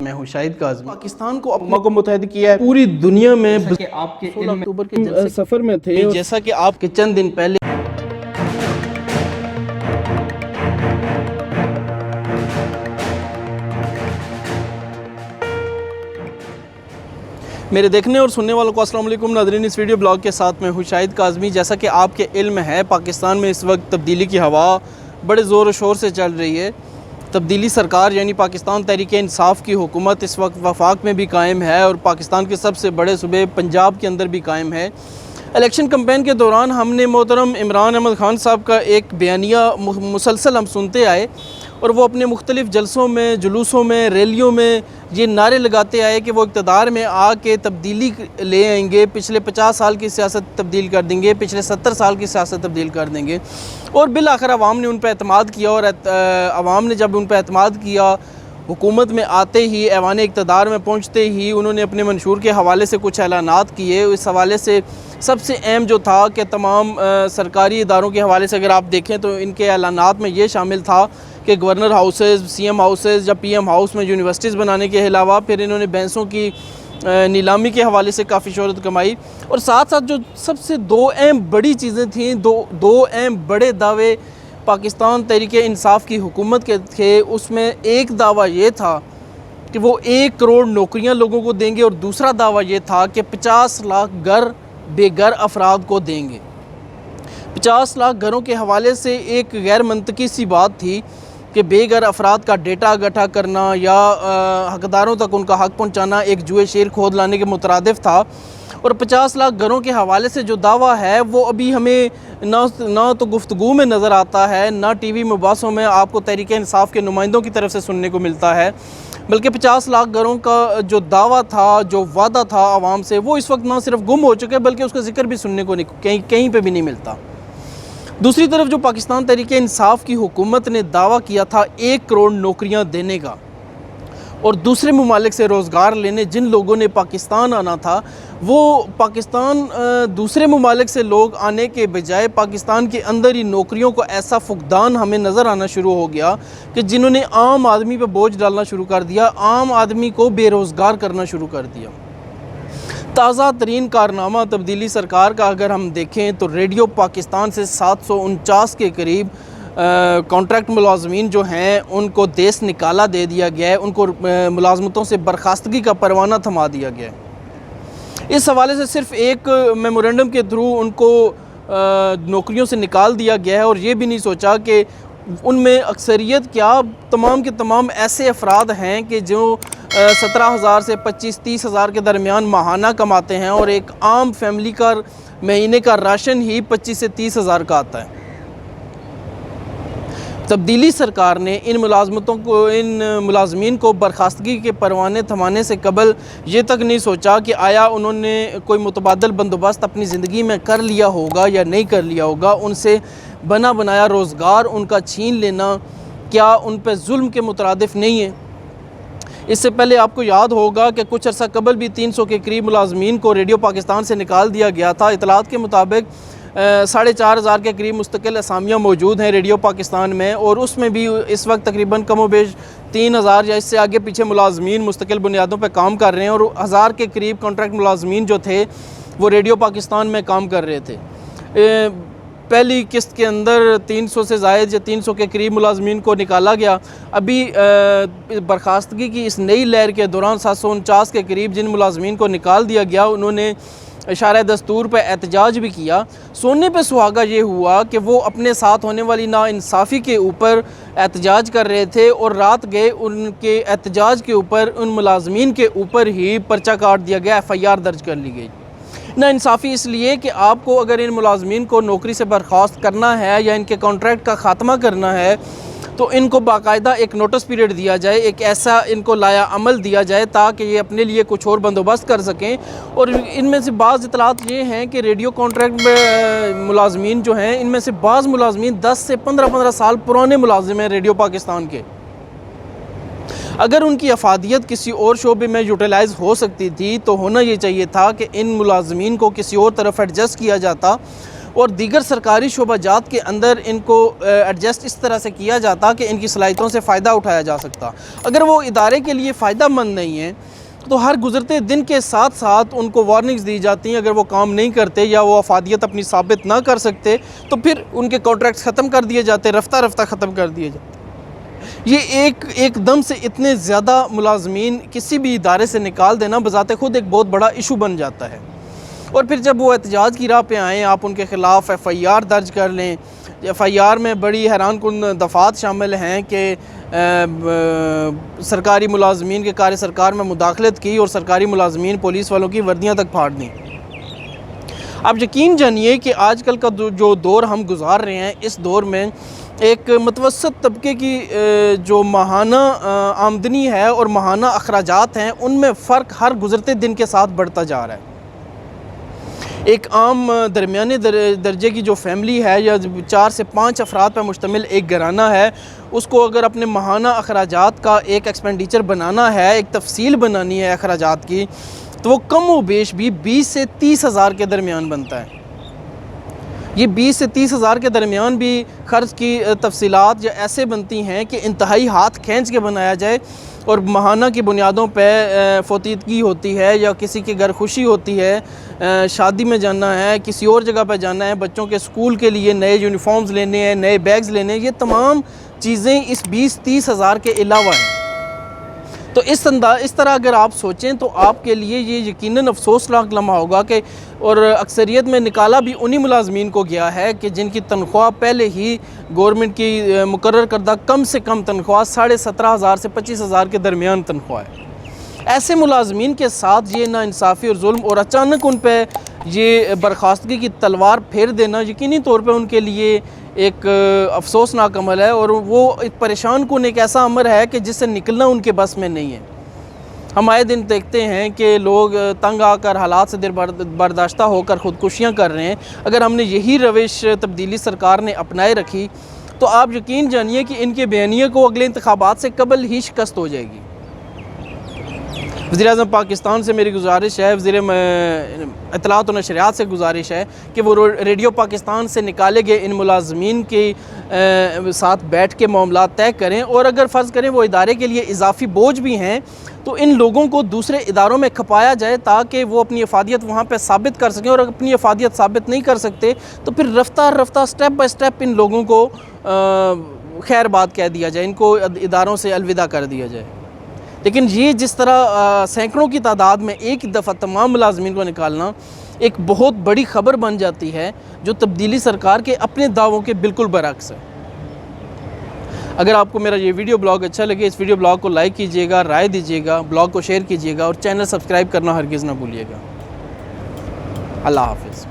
मैं हूँ शाहिद काज़मी। पाकिस्तान को अक़वा को मुत्तहिद किया है पूरी दुनिया में। आपके 16 अक्टूबर के सफ़र में थे, जैसा कि आपके चंद दिन पहले मेरे देखने और सुनने वालों को अस्सलाम वालेकुम नाज़रीन। इस वीडियो ब्लॉग के साथ मैं हूँ शाहिद काज़मी। जैसा कि आपके इल्म है, पाकिस्तान में इस वक्त तब्दीली की हवा बड़े ज़ोर शोर से चल रही है। तब्दीली सरकार यानी पाकिस्तान तहरीक इंसाफ की हुकूमत इस वक्त वफाक में भी कायम है और पाकिस्तान के सबसे बड़े सूबे पंजाब के अंदर भी कायम है। इलेक्शन कैंपेन के दौरान हमने मोहतरम इमरान अहमद ख़ान साहब का एक बयानिया मुसलसल हम सुनते आए और वो अपने मुख्तलिफ़ जलसों में, जुलूसों में, रैलियों में ये नारे लगाते आए कि वो इक़्तिदार में आके तब्दीली ले आएंगे, पिछले 50 साल की सियासत तब्दील कर देंगे, पिछले 70 साल की सियासत तब्दील कर देंगे। और बिल आखिर अवाम ने उन पर एतमाद किया और अवाम ने जब उन पर एतमाद किया, हुकूमत में आते ही, ऐवान इक़्तिदार में पहुँचते ही उन्होंने अपने मंशूर के हवाले से कुछ ऐलानात किए। इस हवाले से सबसे अहम जो था कि तमाम सरकारी इदारों के हवाले से अगर आप देखें तो इनके ऐलानात में ये शामिल था कि गवर्नर हाउसेज़, CM हाउसेज़ या PM हाउस में यूनिवर्सिटीज़ बनाने के अलावा फिर इन्होंने भैंसों की नीलामी के हवाले से काफ़ी शोहरत कमाई। और साथ साथ जो सबसे दो अहम बड़ी चीज़ें थीं, दो अहम बड़े दावे पाकिस्तान तहरीक इंसाफ की हुकूमत के थे। उसमें एक दावा ये था कि वो 1 करोड़ नौकरियां लोगों को देंगे और दूसरा दावा ये था कि 50 लाख घर बेघर अफराद को देंगे। 50 लाख घरों के हवाले से एक गैर मंतकी सी बात थी कि बेघर अफराद का डेटा इकट्ठा करना या हकदारों तक उनका हक पहुँचाना एक जुए शेर खोद लाने के मुतरादिफ था। और 50 लाख घरों के हवाले से जो दावा है वो अभी हमें ना तो गुफ्तगू में नज़र आता है, ना TV मुबासों में आपको तहरीक इंसाफ के नुमाइंदों की तरफ से सुनने को मिलता है, बल्कि 50 लाख घरों का जो दावा था, जो वादा था आवाम से, वो इस वक्त ना सिर्फ गुम हो चुके बल्कि उसका जिक्र भी सुनने को कहीं पे भी नहीं मिलता। दूसरी तरफ जो पाकिस्तान तहरीक इंसाफ की हुकूमत ने दावा किया था 1 करोड़ नौकरियां देने का और दूसरे ममालिक से रोज़गार लेने जिन लोगों ने पाकिस्तान आना था, वो पाकिस्तान दूसरे ममालिक से लोग आने के बजाय पाकिस्तान के अंदर ही नौकरियों को ऐसा फुकदान हमें नज़र आना शुरू हो गया कि जिन्होंने आम आदमी पर बोझ डालना शुरू कर दिया, आम आदमी को बेरोज़गार करना शुरू कर दिया। ताज़ा तरीन कारनामा तब्दीली सरकार का अगर हम देखें तो रेडियो पाकिस्तान से 749 के करीब कॉन्ट्रैक्ट मुलाजमीन जो हैं उनको देश निकाला दे दिया गया है, उनको मुलाजमतों से बर्खास्तगी का परवाना थमा दिया गया है। इस हवाले से सिर्फ़ एक मेमोरेंडम के थ्रू उनको नौकरियों से निकाल दिया गया है और ये भी नहीं सोचा कि उनमें अक्सरियत क्या तमाम के तमाम ऐसे अफराद हैं कि जो 17,000 से 25-30 हज़ार के दरमियान माहाना कमाते हैं और एक आम फैमिली का महीने का राशन ही 25 से 30 हज़ार का आता है। तब्दीली सरकार ने इन मुलाजमीन को बर्खास्तगी के परवाने थमाने से कबल ये तक नहीं सोचा कि आया उन्होंने कोई मुतबादल बंदोबस्त अपनी ज़िंदगी में कर लिया होगा या नहीं कर लिया होगा। उनसे बना बनाया रोज़गार उनका छीन लेना क्या उन पर जुल्म के मुतरादिफ नहीं है? इससे पहले आपको याद होगा कि कुछ अर्सा कबल भी 300 के करीब मुलाजमीन को रेडियो पाकिस्तान से निकाल दिया गया था। इतलात के मुताबिक 4,500 के करीब मुस्तकिल असामियाँ मौजूद हैं रेडियो पाकिस्तान में और उसमें भी इस वक्त तकरीबन कमोबेश 3,000 या इससे आगे पीछे मुलाजमीन मुस्तकिल बुनियादों पर काम कर रहे हैं और 1,000 के करीब कॉन्ट्रैक्ट मुलाजमीन जो थे वो रेडियो पाकिस्तान में काम कर रहे थे। पहली किस्त के अंदर 300 से ज़ायद या 300 के करीब मुलाजमीन को निकाला गया। अभी बर्खास्तगी की इस नई लहर के दौरान 749 के करीब जिन मुलाजमीन को निकाल दिया गया उन्होंने इशारा दस्तूर पर एहतजाज भी किया। सोने पे सुहागा ये हुआ कि वो अपने साथ होने वाली नाइंसाफ़ी के ऊपर एहतजाज कर रहे थे और रात गए उनके एहतजाज के ऊपर उन मुलाजमीन के ऊपर ही पर्चा काट दिया गया, FIR दर्ज कर ली गई। नाइंसाफ़ी इसलिए कि आपको अगर इन मुलाजमीन को नौकरी से बर्खास्त करना है या इनके कॉन्ट्रैक्ट का ख़ात्मा करना है तो इनको बाकायदा एक नोटिस पीरियड दिया जाए, एक ऐसा इनको लाया अमल दिया जाए ताकि ये अपने लिए कुछ और बंदोबस्त कर सकें। और इनमें से बाज़ इतलात ये हैं कि रेडियो कॉन्ट्रैक्ट में मुलाजमीन जो हैं इनमें से बाज़ मुलाजमीन 10 से 15 साल पुराने मुलाजिम हैं रेडियो पाकिस्तान के। अगर उनकी अफादियत किसी और शोबे में यूटिलाइज़ हो सकती थी तो होना ये चाहिए था कि इन मुलाजमीन को किसी और तरफ एडजस्ट किया जाता और दीगर सरकारी शोबाजात के अंदर इनको एडजस्ट इस तरह से किया जाता कि इनकी सलाहियतों से फ़ायदा उठाया जा सकता। अगर वो इदारे के लिए फ़ायदा मंद नहीं है तो हर गुज़रते दिन के साथ साथ उनको वार्निंग्स दी जाती हैं। अगर वो काम नहीं करते या वो अफादियत अपनी साबित ना कर सकते तो फिर उनके कॉन्ट्रैक्ट्स ख़त्म कर दिए जाते, रफ्ता रफ्ता ख़त्म कर दिए जाते। ये एकदम से इतने ज़्यादा मुलाजमीन किसी भी इदारे से निकाल देना बज़ाते ख़ुद एक बहुत बड़ा इशू बन जाता है। और फिर जब वो एहतजाज की राह पे आएँ, आप उनके ख़िलाफ़ FIR दर्ज कर लें। FIR में बड़ी हैरानकुन दफ़ात शामिल हैं कि सरकारी मुलाजमीन के कार्य सरकार में मुदाखलत की और सरकारी मुलाजमीन पुलिस वालों की वर्दियाँ तक फाड़ दी। आप यकीन जानिए कि आजकल का जो दौर हम गुजार रहे हैं, इस दौर में एक मुतवस्सत तबके की जो माहाना आमदनी है और माहाना अखराजात हैं, उनमें फ़र्क हर गुज़रते दिन के साथ बढ़ता जा रहा है। एक आम दरमियाने दर्जे की जो फैमिली है या 4 से 5 अफराद पर मुश्तमिल एक घराना है, उसको अगर अपने माहाना अखराजात का एक एक्सपेंडिचर बनाना है, एक तफसील बनानी है अखराजात की, तो वो कम व बेश भी 20 से 30 हज़ार के दरमियान बनता है। ये 20 से 30 हज़ार के दरमियान भी ख़र्च की तफसीलात या ऐसे बनती हैं कि इंतहाई हाथ खींच के बनाया जाए और माहाना की बुनियादों पे फोतीदगी होती है या किसी के घर खुशी होती है, शादी में जाना है, किसी और जगह पे जाना है, बच्चों के स्कूल के लिए नए यूनिफॉर्म्स लेने हैं, नए बैग्स लेने हैं, ये तमाम चीज़ें इस 20-30 हज़ार के अलावा हैं। तो इस तरह अगर आप सोचें तो आपके लिए ये यकीनन अफसोसनाक लम्हा होगा कि और अक्सरियत में निकाला भी उन्हीं मुलाजमीन को गया है कि जिनकी तनख्वाह पहले ही गवर्नमेंट की मुकर्रर करदा कम से कम तनख्वाह 17,500 से 25,000 के दरमियान तनख्वाह है। ऐसे मुलाजमीन के साथ ये नाइंसाफ़ी और जुल्म और अचानक उन पर ये बर्खास्तगी की तलवार फेर देना यकीनी तौर पर उनके लिए एक अफसोसनाक अमल है और वो एक परेशान कुन एक ऐसा अमर है कि जिससे निकलना उनके बस में नहीं है। हम आए दिन देखते हैं कि लोग तंग आकर हालात से बर्दाश्ता होकर ख़ुदकुशियाँ कर रहे हैं। अगर हमने यही रविश तब्दीली सरकार ने अपनाए रखी तो आप यकीन जानिए कि इनके बयानिए को अगले इंतखाबात से कबल ही शिकस्त हो जाएगी। वज़ीर-ए-आज़म पाकिस्तान से मेरी गुजारिश है, वज़ीर इत्तलात और नशरियात से गुजारिश है कि वो रेडियो पाकिस्तान से निकाले गए इन मुलाजमीन के साथ बैठ के मामला तय करें और अगर फ़र्ज़ करें वो इदारे के लिए इजाफ़ी बोझ भी हैं तो इन लोगों को दूसरे इदारों में खपाया जाए ताकि वो अपनी अफादियत वहाँ पर साबित कर सकें। और अपनी अफादियत साबित नहीं कर सकते तो फिर रफ्ता रफ्ता स्टेप बाय स्टेप इन लोगों को खैर बात कह दिया जाए, इनको इदारों से अलविदा कर दिया जाए। लेकिन ये जिस तरह सैकड़ों की तादाद में एक ही दफ़ा तमाम मुलाजमीन को निकालना एक बहुत बड़ी ख़बर बन जाती है जो तब्दीली सरकार के अपने दावों के बिल्कुल बरअक्स है। अगर आपको मेरा ये वीडियो ब्लॉग अच्छा लगे, इस वीडियो ब्लॉग को लाइक कीजिएगा, राय दीजिएगा, ब्लॉग को शेयर कीजिएगा और चैनल सब्सक्राइब करना हरगिज़ ना भूलिएगा। अल्लाह हाफ़िज़।